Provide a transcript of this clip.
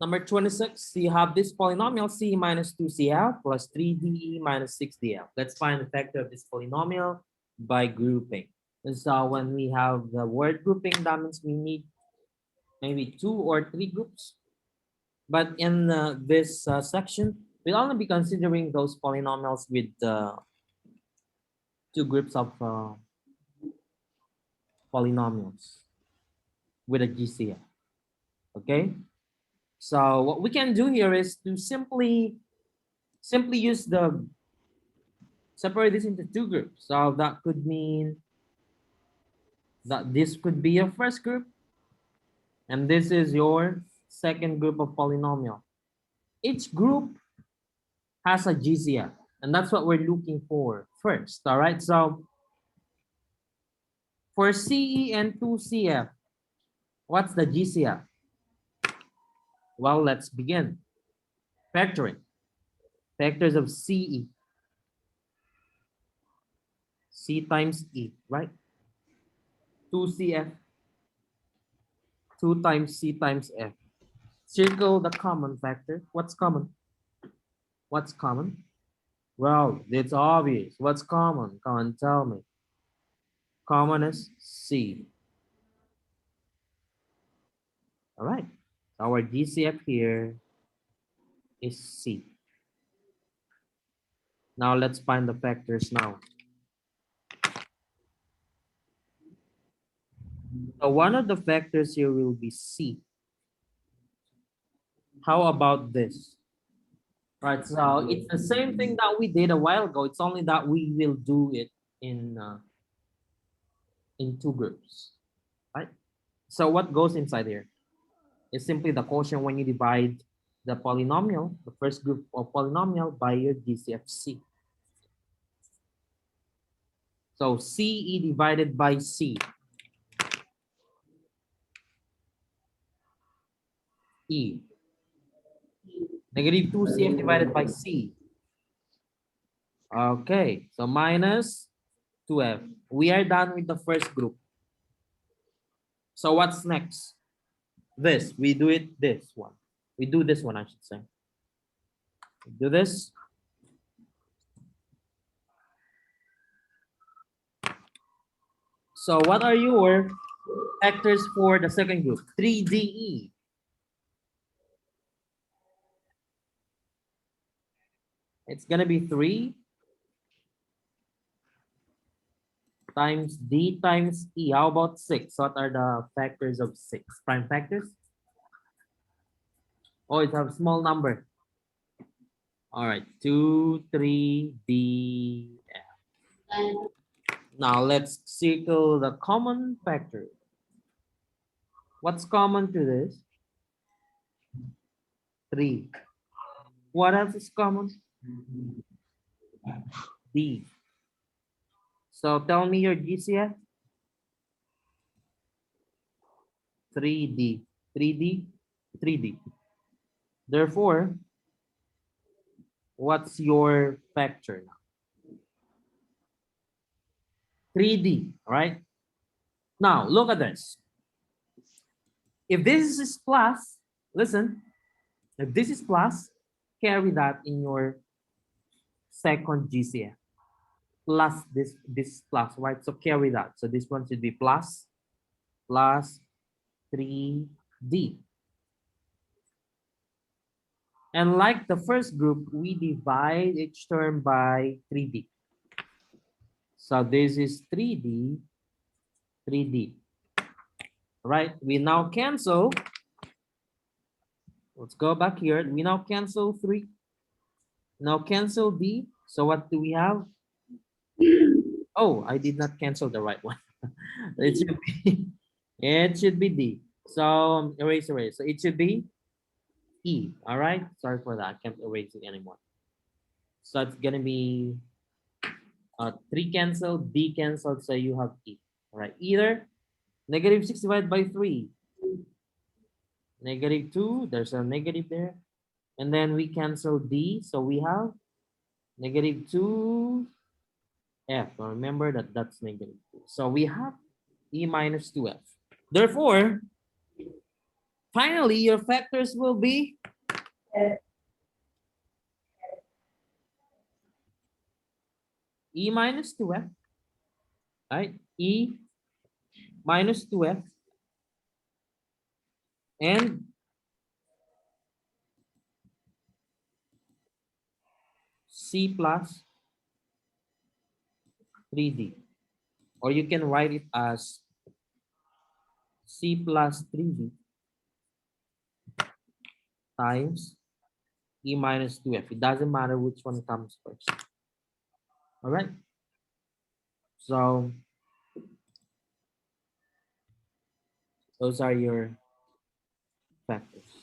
Number 26, you have this polynomial C minus 2CF plus 3DE minus 6DF. Let's find the factor of this polynomial by grouping. And so when we have the word grouping, that means we need maybe 2 or 3 groups. But in this section, we'll only be considering those polynomials with 2 groups of polynomials with a GCF. Okay? So what we can do here is to simply use the separate this into 2 groups. So that could mean that this could be your first group and this is your second group of polynomial. Each group has a GCF and that's what we're looking for first. All right. So for CE and 2CF, what's the GCF? Well, let's begin. Factoring. Factors of CE. C times E, right? 2CF. 2 times C times F. Circle the common factor. What's common? What's common? Well, it's obvious. What's common? Come on, tell me. Common is C. All right. Our GCF here is C. Now let's find the factors now. So one of the factors here will be C. How about this? Right, so it's the same thing that we did a while ago. It's only that we will do it in 2 groups, right? So what goes inside here is simply the quotient when you divide the polynomial, the first group of polynomial, by your GCF-C. So CE divided by C. E. Negative 2CF divided by C. Okay, so minus 2F. We are done with the first group. So what's next? This. We do it this one. We do this one, I should say. Do this. So what are your factors for the second group? 3DE. It's going to be 3 times D times E. How about 6? What are the factors of 6? Prime factors? Oh, it's a small number. All right, 2, 3, D, F. Now let's circle the common factor. What's common to this? 3. What else is common? D. So tell me your GCF. 3D. 3D. 3D. Therefore, what's your factor now? 3D, all right? Now, look at this. If this is plus, listen, if this is plus, carry that in your second GCF. Plus this plus, right? So carry that. So this one should be plus 3D. And like the first group, we divide each term by 3D. So this is 3D, 3D. Right? We now cancel. Let's go back here. We now cancel 3. Now cancel D. So what do we have? Oh, I did not cancel the right one. It should be D. So erase. So it should be E. All right. Sorry for that. I can't erase it anymore. So it's gonna be 3 canceled, D canceled. So you have E. All right. Either negative 6 divided by 3. Negative 2. There's a negative there. And then we cancel D. So we have negative 2 F. Now remember that that's negative 2. So we have E minus 2F. Therefore, Finally, your factors will be E minus 2f, right? E minus 2f and C plus 3D. Or you can write it as C plus 3D times E minus 2f. It doesn't matter which one comes first. All right. So those are your factors.